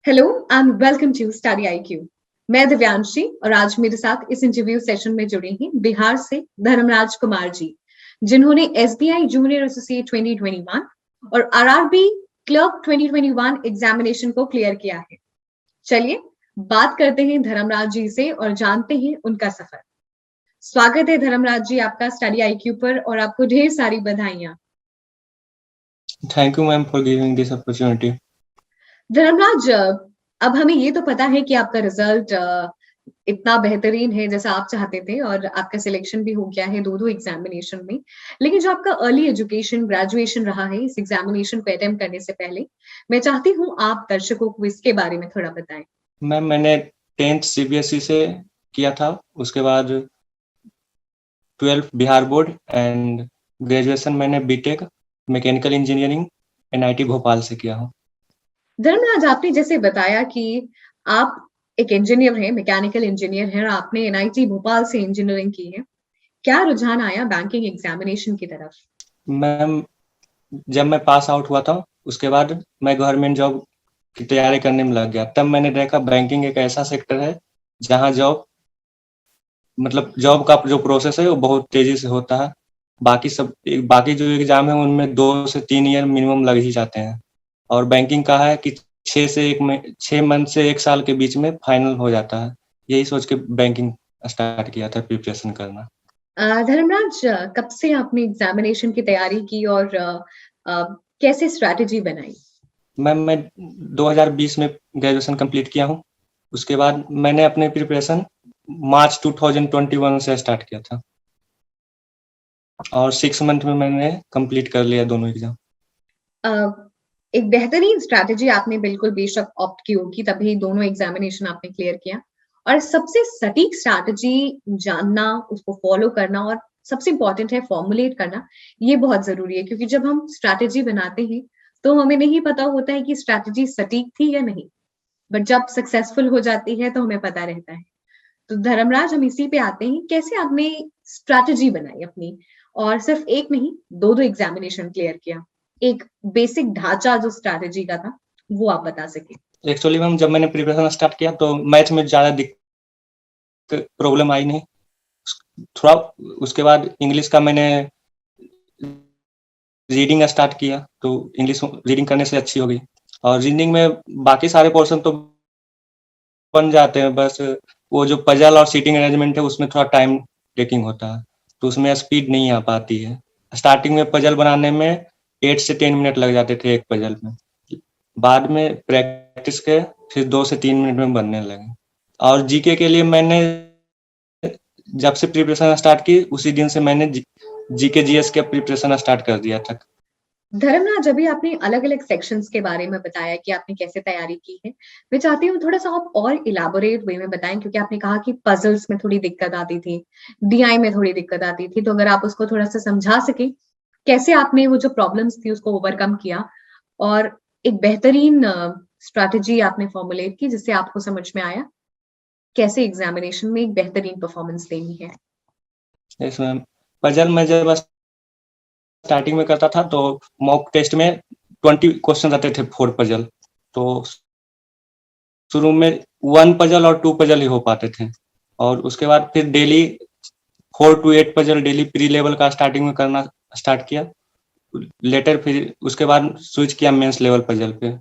Hello and welcome to study IQ। मैं दिव्यांशी और आज मेरे साथ इस इंटरव्यू सेशन में जुड़े हैं बिहार से धर्मराज कुमार जी, जिन्होंने SBI जूनियर एसोसिएट 2021 और RRB क्लर्क 2021 एग्जामिनेशन को क्लियर किया है। चलिए बात करते हैं धर्मराज जी से और जानते हैं उनका सफर। स्वागत है धर्मराज जी आपका स्टडी IQ पर और आपको ढेर सारी बधाइयां। Thank you ma'am for giving this opportunity. Dharmraj, अब हमें ये तो पता है कि आपका रिजल्ट इतना बेहतरीन है जैसा आप चाहते थे और आपका सिलेक्शन भी हो गया है दो एग्जामिनेशन में। लेकिन जो आपका अर्ली एजुकेशन ग्रेजुएशन रहा है इस एग्जामिनेशन को अटेम्प्ट करने से पहले, मैं चाहती हूँ आप दर्शकों को इसके बारे में थोड़ा बताएं। मैम मैंने 10th CBSE से किया था, उसके बाद 12th Bihar board and graduation मैंने BTech mechanical engineering NIT Bhopal से किया हूँ। धर्मराज, आपने जैसे बताया कि आप एक इंजीनियर हैं, मैकेनिकल इंजीनियर हैं और आपने NIT भोपाल से इंजीनियरिंग की है। क्या रुझान आया बैंकिंग एग्जामिनेशन की तरफ? मैम जब मैं पास आउट हुआ था उसके बाद मैं गवर्नमेंट जॉब की तैयारी करने में लग गया। तब मैंने देखा बैंकिंग एक ऐसा सेक्टर है जहाँ जॉब का जो प्रोसेस है वो बहुत तेजी से होता है। बाकी जो एग्जाम है उनमें 2 से 3 ईयर मिनिमम लग ही जाते हैं, और बैंकिंग का है कि 6 मंथ से 1 साल के बीच में फाइनल हो जाता है। यही सोच के बैंकिंग स्टार्ट किया था प्रिपरेशन करना। धर्मराज, कब से आपने एग्जामिनेशन की तैयारी की और कैसे स्ट्रैटेजी बनाई? मैम मैं 2020 में ग्रेजुएशन कंप्लीट किया हूँ। उसके बाद मैंने अपने प्रिपरेशन मार्च 2021 से स्टार्ट किया था और 6 मंथ में मैंने कंप्लीट कर लिया दोनों एग्जाम। एक बेहतरीन स्ट्रैटेजी आपने बिल्कुल बेशक ऑप्ट की होगी, तभी दोनों एग्जामिनेशन आपने क्लियर किया। और सबसे सटीक स्ट्रैटेजी जानना, उसको फॉलो करना और सबसे इंपॉर्टेंट है फॉर्मुलेट करना, ये बहुत जरूरी है। क्योंकि जब हम स्ट्रैटेजी बनाते हैं तो हमें नहीं पता होता है कि स्ट्रैटेजी सटीक थी या नहीं, बट जब सक्सेसफुल हो जाती है तो हमें पता रहता है। तो धर्मराज, हम इसी पे आते हैं, कैसे आपने स्ट्रैटेजी बनाई अपनी और सिर्फ एक नहीं दो एग्जामिनेशन क्लियर किया? एक बेसिक ढांचा जो स्ट्रैटेजी का था वो आप बता सके। एक्चुअली मैम जब मैंने प्रिपरेशन स्टार्ट किया तो मैथ में ज़्यादा प्रॉब्लम आई नहीं। थोड़ा उसके बाद इंग्लिश का मैंने रीडिंग स्टार्ट किया तो इंग्लिश रीडिंग करने से अच्छी हो गई, और रीडिंग में बाकी सारे पोर्शन तो बन जाते हैं, बस वो जो पजल और सीटिंग अरेंजमेंट है उसमें थोड़ा टाइम टेकिंग होता है, तो उसमें स्पीड नहीं आ पाती है। स्टार्टिंग में पजल बनाने में 8 से 10 मिनट लग जाते थे एक पजल में, बाद में प्रैक्टिस के फिर 2 से 3 मिनट में बनने लगे। और जीके के लिए मैंने जब से प्रिपरेशन स्टार्ट की उसी दिन से मैंने जीके जीएस के प्रिपरेशन स्टार्ट कर दिया था। धर्मराज, अभी आपने अलग अलग सेक्शंस के बारे में बताया कि आपने कैसे तैयारी की है। मैं चाहती हूँ थोड़ा सा आप और इलाबोरेट वे में बताएं, क्योंकि आपने कहा कि पजल्स में थोड़ी दिक्कत आती थी, DI में थोड़ी दिक्कत आती थी। तो अगर आप उसको थोड़ा सा समझा सके, कैसे आपने वो जो प्रॉब्लम्स थी उसको ओवरकम किया और एक बेहतरीन स्ट्रैटेजी आपने फॉर्मुलेट की जिससे आपको समझ में आया कैसे एग्जामिनेशन में एक बेहतरीन परफॉर्मेंस देनी है। यस मैम, पजल में जब स्टार्टिंग में करता था तो मॉक टेस्ट में 20 क्वेश्चन आते थे 4 पजल, तो शुरू में 1 पजल और 2 पजल ही हो पाते थे, और उसके बाद फिर daily 4 to 8 puzzle daily pre level का स्टार्टिंग में करना स्टार्ट किया। लेटर फिर उसके बाद स्विच किया मेंस लेवल पजल पे,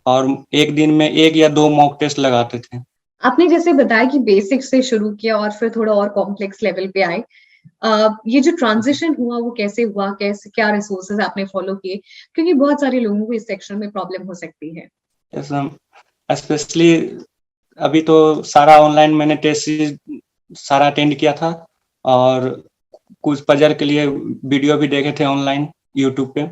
और एक दिन में 1 या 2 मॉक टेस्ट लगाते थे। आपने जैसे बताया कि बेसिक से शुरू किया और फिर थोड़ा और कॉम्प्लेक्स लेवल पे आए, ये जो ट्रांजिशन हुआ वो कैसे हुआ, कैसे क्या रिसोर्सेज आपने फॉलो किए? क्योंकि बहुत सारे लोगों को इस सेक्शन में प्रॉब्लम हो सकती है। यस मैम, स्पेशली अभी तो सारा ऑनलाइन मैंने टेस्ट सीरीज सारा अटेंड किया था, और कुछ पजल के लिए वीडियो भी देखे थे ऑनलाइन यूट्यूब पे।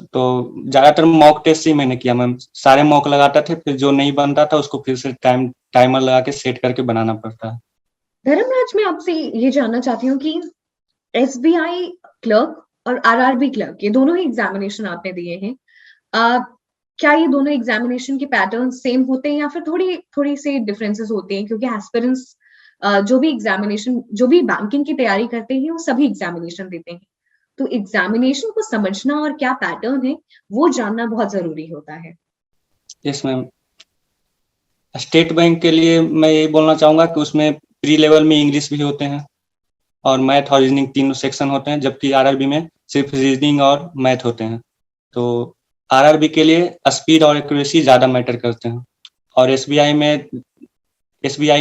तो ज्यादातर मॉक टेस्ट ही मैंने किया मैम, सारे मॉक लगाता थे, फिर जो नहीं बनता था उसको फिर से टाइमर लगा के सेट करके बनाना पड़ता है। धर्मराज, मैं आपसे ये जानना चाहती हूँ कि SBI क्लर्क और RRB क्लर्क, ये दोनों ही एग्जामिनेशन आपने दिए हैं। क्या ये दोनों एग्जामिनेशन के पैटर्न सेम होते हैं या फिर थोड़ी थोड़ी से डिफरेंसेस होते हैं? क्योंकि एस्पिरेंट्स जो भी बैंकिंग की तैयारी करते हैं वो सभी एग्जामिनेशन देते हैं, तो एग्जामिनेशन को समझना और क्या पैटर्न है वो जानना बहुत जरूरी होता है। Yes ma'am. स्टेट बैंक के लिए मैं यही बोलना चाहूंगा कि उसमें प्री लेवल में इंग्लिश भी होते हैं और मैथ और रीजनिंग तीनों सेक्शन होते हैं, जबकि आरआरबी में सिर्फ रीजनिंग और मैथ होते हैं। तो आरआरबी के लिए स्पीड और एक्यूरेसी ज़्यादा मैटर करते हैं, और एसबीआई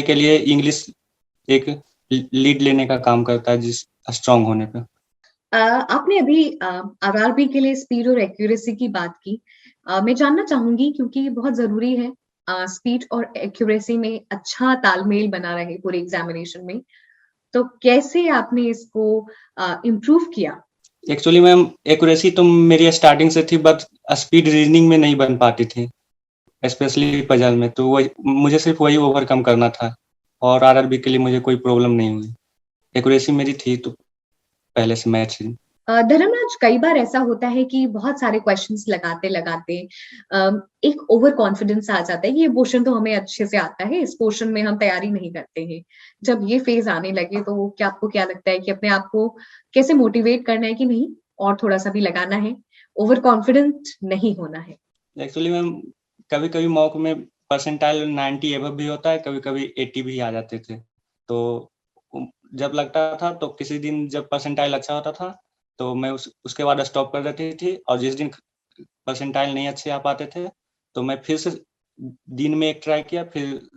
के लिए इंग्लिश एक लीड लेने का काम करता है जिस स्ट्रांग होने पे। आपने अभी आरआरबी के लिए स्पीड और एक्यूरेसी की बात की। मैं जानना चाहूंगी क्योंकि बहुत जरूरी है स्पीड और एक्यूरेसी में अच्छा तालमेल बना रहे पूरे एग्जामिनेशन में। तो कैसे आपने इसको इम्प्रूव किया? एक्चुअली मैम एक्यूरेसी तो मेरी स्टार्टिंग से थी, बट स्पीड रीजनिंग में नहीं बन पाती थी, स्पेशली पजल में। तो वही मुझे सिर्फ वही ओवरकम करना था, और आरआरबी के लिए मुझे कोई प्रॉब्लम नहीं हुई। एक्यूरेसी मेरी थी तो पहले से मैथ ही। धर्मराज, कई बार ऐसा होता है कि बहुत सारे क्वेश्चंस लगाते लगाते एक ओवर कॉन्फिडेंस आ जाता है कि ये पोर्शन तो हमें अच्छे से आता है, इस पोर्शन में हम तैयारी नहीं करते हैं। जब ये फेज आने लगे तो क्या आपको क्या लगता है कि अपने आप को कैसे मोटिवेट करना है कि नहीं और थोड़ा सा भी लगाना है, ओवर कॉन्फिडेंट नहीं होना है? एक्चुअली मैम कभी कभी मॉक में परसेंटाइल 90 एबव भी होता है, कभी कभी 80 भी आ जाते थे। तो जब लगता था तो किसी दिन जब परसेंटाइल अच्छा होता था तो मैं उसके बाद स्टॉप कर देती थी, और जिस दिन परसेंटाइल नहीं अच्छे आ पाते थे तो मैं फिर से दिन में एक ट्राई किया, फिर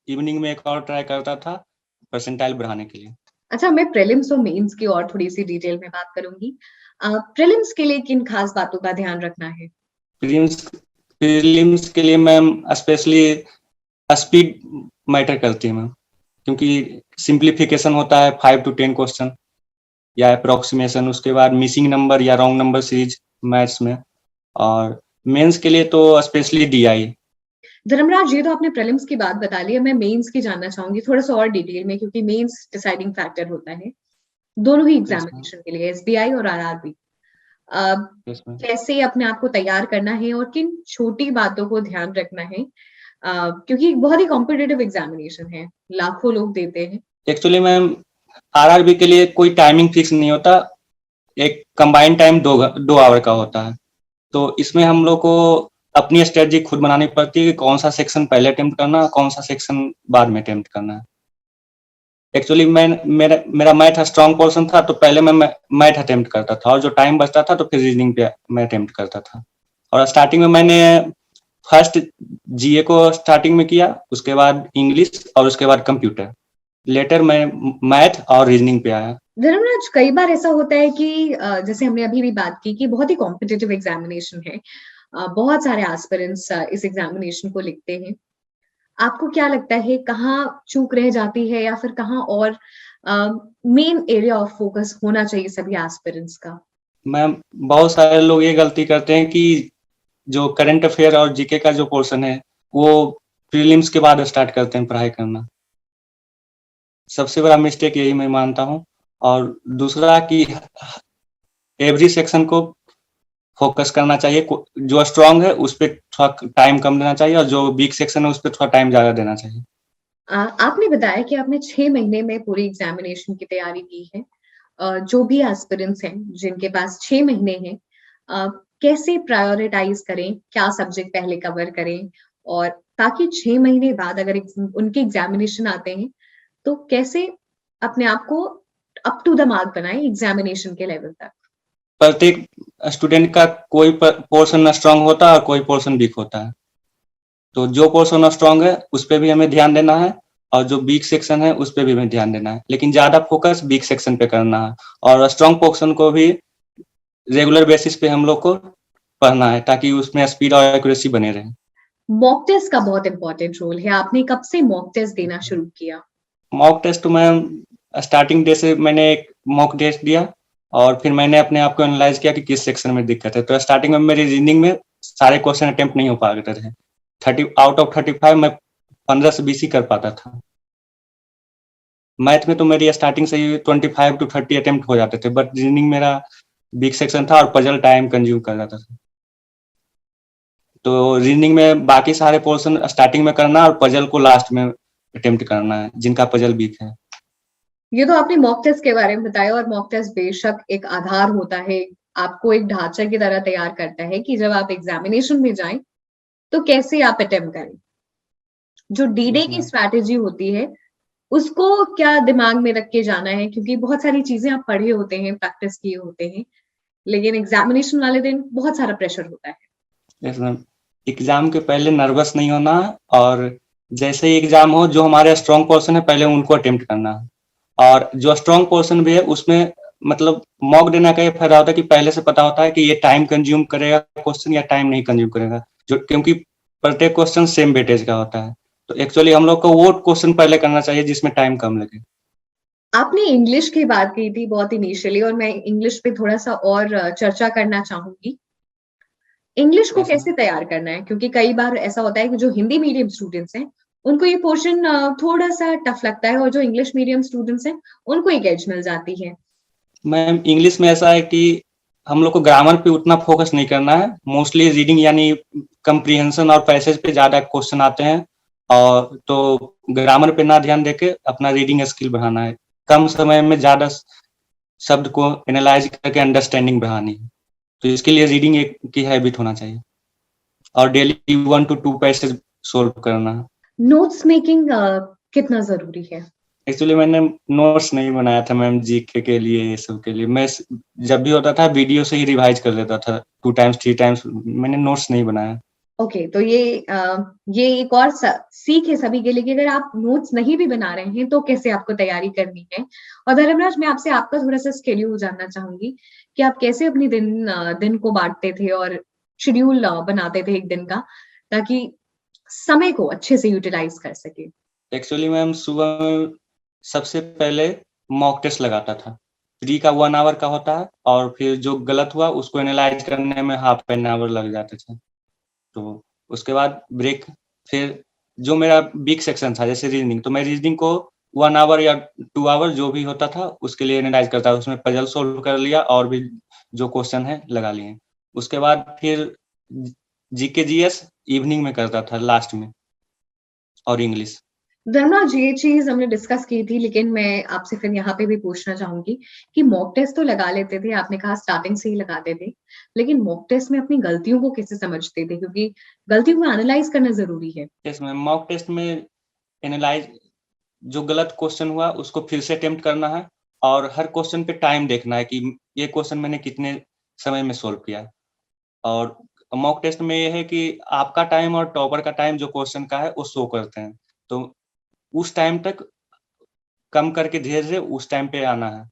इवनिंग में एक और ट्राई करता था परसेंटाइल बढ़ाने के लिए। अच्छा, मैं प्रीलिम्स और मेंस की और थोड़ी सी डिटेल में बात करूंगी। प्रीलिम्स के लिए किन खास बातों का ध्यान रखना है? प्रीलिम्स प्रीलिम्स के लिए मैम स्पेशली स्पीड मैटर करती है मैम, क्योंकि सिंप्लीफिकेशन होता है 5 to 10 क्वेश्चन या अप्रोक्सीमेशन, उसके बाद मिसिंग नंबर या रॉन्ग नंबर सीरीज मैथ्स में, और मेंस के लिए तो स्पेशली डीआई। धर्मराज, ये तो आपने प्रीलिम्स की बात बता ली है, मैं मेंस की जानना चाहूंगी थोड़ा सा और डिटेल में, क्योंकि मेंस डिसाइडिंग फैक्टर होता है दोनों ही यस मैम। एग्जामिनेशन के लिए, एसबीआई और आरआरबी। Yes ma'am. कैसे अपने आप को तैयार करना है और किन छोटी बातों को ध्यान रखना है, क्योंकि बहुत ही कॉम्पिटिटिव एग्जामिनेशन है, लाखों लोग देते हैं। एक्चुअली मैम आरआरबी के लिए कोई टाइमिंग फिक्स नहीं होता, एक कंबाइंड टाइम 2 आवर का होता है। तो इसमें हम लोग को अपनी स्ट्रेटजी खुद बनानी पड़ती है कि कौन सा सेक्शन पहले अटेम्प्ट करना है, कौन सा सेक्शन बाद में अटेम्प्ट करना है। एक्चुअली मैं मेरा मैथ स्ट्रॉन्ग पोर्शन था, तो पहले मैं मैथ अटेम्प्ट करता था, और जो टाइम बचता था तो फिर रीजनिंग पे मैं अटेम्प्ट करता था। और स्टार्टिंग में मैंने फर्स्ट जीए को स्टार्टिंग में किया, उसके बाद इंग्लिश, और उसके बाद कंप्यूटर। लेटर मैं मैथ और रीजनिंग पे आया। धर्मराज, कई बार ऐसा होता है कि जैसे हमने अभी भी बात की कि बहुत ही कॉम्पिटिटिव एग्जामिनेशन है, बहुत सारे एस्पिरेंट्स इस एग्जामिनेशन को लिखते हैं। आपको क्या लगता है कहाँ चूक रह जाती है, या फिर कहाँ और मेन एरिया ऑफ फोकस होना चाहिए सभी एस्पिरेंट्स का? मैम बहुत सारे लोग ये गलती करते हैं कि जो करंट अफेयर और जीके का जो पोर्शन है वो प्रीलिम्स के बाद स्टार्ट करते हैं पढ़ाई करना। सबसे बड़ा मिस्टेक यही मैं मानता हूँ। और दूसरा कि एवरी सेक्शन को फोकस करना चाहिए, जो स्ट्रांग है उस पर थोड़ा टाइम कम देना चाहिए, और जो वीक सेक्शन है उस पर थोड़ा टाइम ज्यादा देना चाहिए। आपने बताया कि आपने 6 महीने में पूरी एग्जामिनेशन की तैयारी की है। जो भी एस्पिरेंट्स हैं जिनके पास 6 महीने हैं, कैसे प्रायोरिटाइज करें, क्या सब्जेक्ट पहले कवर करें, और ताकि 6 महीने बाद अगर उनके एग्जामिनेशन आते हैं तो कैसे अपने आप को अप टू द मार्क बनाए एग्जामिनेशन के लेवल तक? प्रत्येक स्टूडेंट का कोई पोर्शन स्ट्रांग होता है और कोई पोर्शन वीक होता है। तो जो पोर्शन स्ट्रांग है उस पर भी हमें ध्यान देना है, और जो वीक सेक्शन है उस पर भी हमें ध्यान देना है, लेकिन ज्यादा फोकस वीक सेक्शन पे करना है, और स्ट्रांग पोर्शन को भी रेगुलर बेसिस पे हम लोग को पढ़ना है, ताकि उसमें स्पीड और एक्यूरेसी बने रहे। मॉक टेस्ट का बहुत इंपॉर्टेंट रोल है, आपने कब से मॉक टेस्ट देना शुरू किया? मॉक टेस्ट तो मैं स्टार्टिंग डे से मैंने एक मॉक टेस्ट दिया, और फिर मैंने अपने आप को एनालाइज किया कि किस सेक्शन में दिक्कत है। तो स्टार्टिंग में मेरी रीजनिंग में सारे क्वेश्चन अटेम्प्ट नहीं हो पाते थे। 30 आउट ऑफ 35 मैं 15 से 20 ही कर पाता था। मैथ में तो मेरी स्टार्टिंग से ही 25 to 30 अटेम्प्ट हो जाते थे, बट रीजनिंग मेरा वीक सेक्शन था और पजल टाइम कंज्यूम कर जाता था। तो रीजनिंग में बाकी सारे पोर्शन स्टार्टिंग में करना और पजल को लास्ट में अटेम्प्ट करना है, जिनका पजल वीक है। ये तो आपने मॉक टेस्ट के बारे में बताया, और मॉक टेस्ट बेशक एक आधार होता है, आपको एक ढांचा की तरह तैयार करता है कि जब आप एग्जामिनेशन में जाएं तो कैसे आप अटेम्प्ट करें। जो डी डे यस की मैम। स्ट्रैटेजी होती है उसको क्या दिमाग में रख के जाना है, क्योंकि बहुत सारी चीजें आप पढ़े होते हैं, प्रैक्टिस किए होते हैं, लेकिन एग्जामिनेशन वाले दिन बहुत सारा प्रेशर होता है। Yes ma'am. एग्जाम के पहले नर्वस नहीं होना है, और जैसे ही एग्जाम हो जो हमारे स्ट्रॉन्ग पोर्शन है पहले उनको अटेम्प्ट करना है। और जो स्ट्रॉन्ग पोर्शन भी है उसमें मतलब मॉक देने का ये फायदा होता है कि पहले से पता होता है कि ये टाइम कंज्यूम करेगा क्वेश्चन या टाइम नहीं कंज्यूम करेगा, जो क्योंकि प्रत्येक क्वेश्चन सेम वेटेज का होता है। तो एक्चुअली हम लोग को वो क्वेश्चन पहले करना चाहिए जिसमें टाइम कम लगे। आपने इंग्लिश की बात की थी बहुत इनिशियली, और मैं इंग्लिश पे थोड़ा सा और चर्चा करना चाहूंगी। इंग्लिश को यस मैम। कैसे तैयार करना है, क्योंकि कई बार ऐसा होता है कि जो हिंदी मीडियम स्टूडेंट्स हैं उनको ये पोर्शन थोड़ा सा टफ लगता है, और जो इंग्लिश मीडियम स्टूडेंट्स हैं उनको एक एज मिल जाती है। मैम इंग्लिश में ऐसा है कि हम लोग को ग्रामर पे उतना फोकस नहीं करना है, मोस्टली रीडिंग यानी कंप्रीहेंशन और पैसेज पे ज्यादा क्वेश्चन आते हैं, और तो ग्रामर पे ना ध्यान देके अपना रीडिंग स्किल बढ़ाना है। कम समय में ज्यादा शब्द को एनालाइज करके अंडरस्टैंडिंग बढ़ानी है, तो इसके लिए रीडिंग एक की हैबिट होना चाहिए, और डेली 1 to 2 पैसेज सोल्व करना है। नोट्स मेकिंग कितना जरूरी है? एक्चुअली मैंने नोट्स नहीं बनाया था मैम जीके के लिए, ये सब के लिए मैं जब भी होता था वीडियो से ही रिवाइज कर लेता था 2 times 3 times, मैंने नोट्स नहीं बनाया। ओके, तो ये एक और सीख है सभी के लिए कि अगर आप नोट्स नहीं भी बना रहे हैं तो कैसे आपको तैयारी करनी है। और धर्मराज, मैं आपसे आपका थोड़ा सा स्केड्यूल जानना चाहूंगी कि आप कैसे अपनी दिन को बांटते थे और शेड्यूल बनाते थे एक दिन का, ताकि समय को अच्छे से यूटिलाइज कर सके। एक्चुअली मैम सुबह में सबसे पहले मॉक टेस्ट लगाता था, प्री का 1 आवर का होता है, और फिर जो गलत हुआ उसको एनालाइज करने में ½ एन आवर लग जाते थे। तो उसके बाद ब्रेक, फिर जो मेरा वीक सेक्शन था जैसे रीजनिंग, तो मैं रीजनिंग को 1 आवर या 2 आवर जो भी होता था उसके लिए एनालाइज करता था, उसमें पजल सोल्व कर लिया और भी जो क्वेश्चन है लगा लिए। उसके बाद फिर जीके जीएस इवनिंग में करता था लास्ट में, और इंग्लिश। धर्मराज, ये चीज हमने डिस्कस की थी, लेकिन मैं आपसे फिर यहाँ पे भी पूछना चाहूंगी कि मॉक टेस्ट तो लगा लेते थे, आपने कहा स्टार्टिंग से ही लगाते थे, लेकिन मॉक टेस्ट में अपनी गलतियों को कैसे समझते थे, क्योंकि गलतियों को एनालाइज करना जरूरी है। यस मैम, मॉक टेस्ट में एनालाइज जो गलत क्वेश्चन हुआ उसको फिर से अटेम्प्ट करना है, और हर क्वेश्चन पे टाइम देखना है कि ये क्वेश्चन मैंने कितने समय में सोल्व किया। और मॉक टेस्ट में ये है कि आपका टाइम और टॉपर का टाइम जो क्वेश्चन का है वो शो करते हैं, तो उस टाइम तक कम करके धीरे धीरे उस टाइम पे आना है।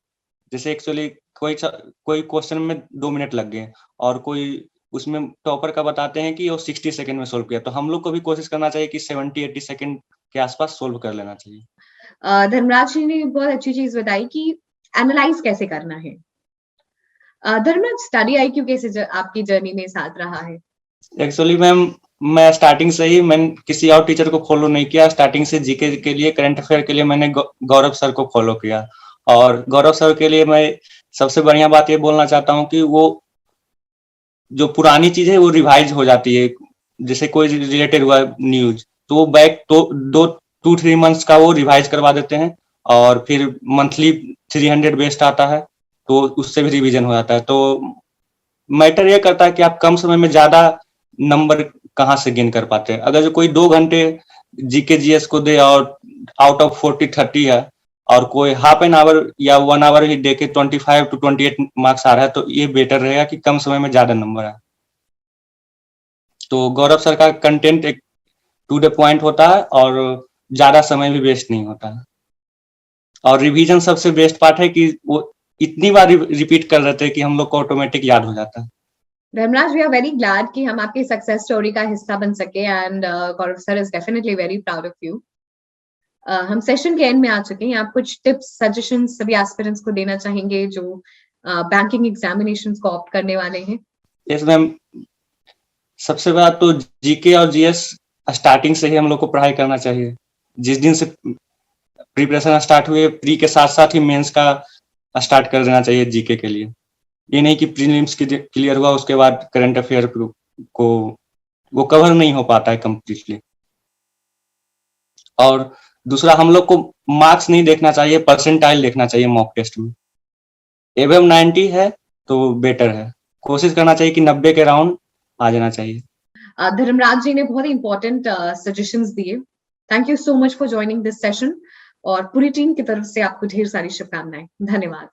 जैसे एक्चुअली कोई क्वेश्चन में 2 मिनट लग गए, और कोई उसमें टॉपर का बताते हैं कि वो 60 सेकंड में सोल्व किया, तो हम लोग को भी कोशिश करना चाहिए कि 70-80 सेकंड के आसपास सोल्व कर लेना चाहिए। धर्मराज जी ने बहुत अच्छी चीज बताई कि एनालाइज कैसे करना है। धर्मराज, स्टडी आईक्यू कैसे आपकी जर्नी में साथ रहा है? एक्चुअली मैम मैं स्टार्टिंग से ही मैंने किसी और टीचर को फॉलो नहीं किया, स्टार्टिंग से जीके के लिए करंट अफेयर के लिए मैंने गौरव सर को फॉलो किया। और गौरव सर के लिए मैं सबसे बढ़िया बात ये बोलना चाहता हूँ कि वो जो पुरानी चीज है वो रिवाइज हो जाती है, जैसे कोई रिलेटेड हुआ न्यूज तो वो बैक तो 2-3 मंथ्स का वो रिवाइज करवा देते हैं, और फिर मंथली 300 बेस्ट आता है, तो उससे भी रिवीजन हो जाता है। तो मैटर ये करता है कि आप कम समय में ज्यादा नंबर कहाँ से गेन कर पाते हैं। अगर जो कोई 2 घंटे जीके जीएस को दे और आउट ऑफ 40-30 है, और कोई ½ एन आवर या 1 आवर ही दे के 25 to 28 मार्क्स आ रहा है, तो ये बेटर रहेगा कि कम समय में ज्यादा नंबर आए। तो गौरव सर का कंटेंट एक टू द पॉइंट होता है, और ज्यादा समय भी वेस्ट नहीं होता है। और रिवीजन सबसे बेस्ट पार्ट है कि वो इतनी बार रिपीट कर देते हैं कि हम लोग को ऑटोमेटिक याद हो जाता है। Dharmraj, we are very glad कि हम आपकी सक्सेस स्टोरी का हिस्सा बन सके, and Gaurav sir is definitely very proud of you. हम सेशन के एंड में आ चुके हैं। आप कुछ टिप्स सजेशन सभी एस्पिरेंट्स को देना चाहेंगे जो बैंकिंग एग्जामिनेशन को ऑप्ट करने वाले हैं? यस मैम, सबसे बड़ा तो जीके और जीएस स्टार्टिंग से ही हम लोग को पढ़ाई करना चाहिए। जिस दिन से प्रिपरेशन स्टार्ट हुए, प्री के साथ साथ ही मेंस का स्टार्ट कर देना चाहिए जीके के लिए। ये नहीं कि प्रीलिम्स क्लियर हुआ उसके बाद करंट अफेयर को वो कवर नहीं हो पाता है कम्प्लीटली। और दूसरा हम लोग को मार्क्स नहीं देखना चाहिए, परसेंटाइल देखना चाहिए मॉक टेस्ट में। एवं 90 है तो बेटर है, कोशिश करना चाहिए कि 90 के राउंड आ जाना चाहिए। धर्मराज जी ने बहुत ही इंपॉर्टेंट सजेशंस दिए। Thank you so much for joining this session और पूरी टीम की तरफ से आपको ढेर सारी शुभकामनाएं। धन्यवाद।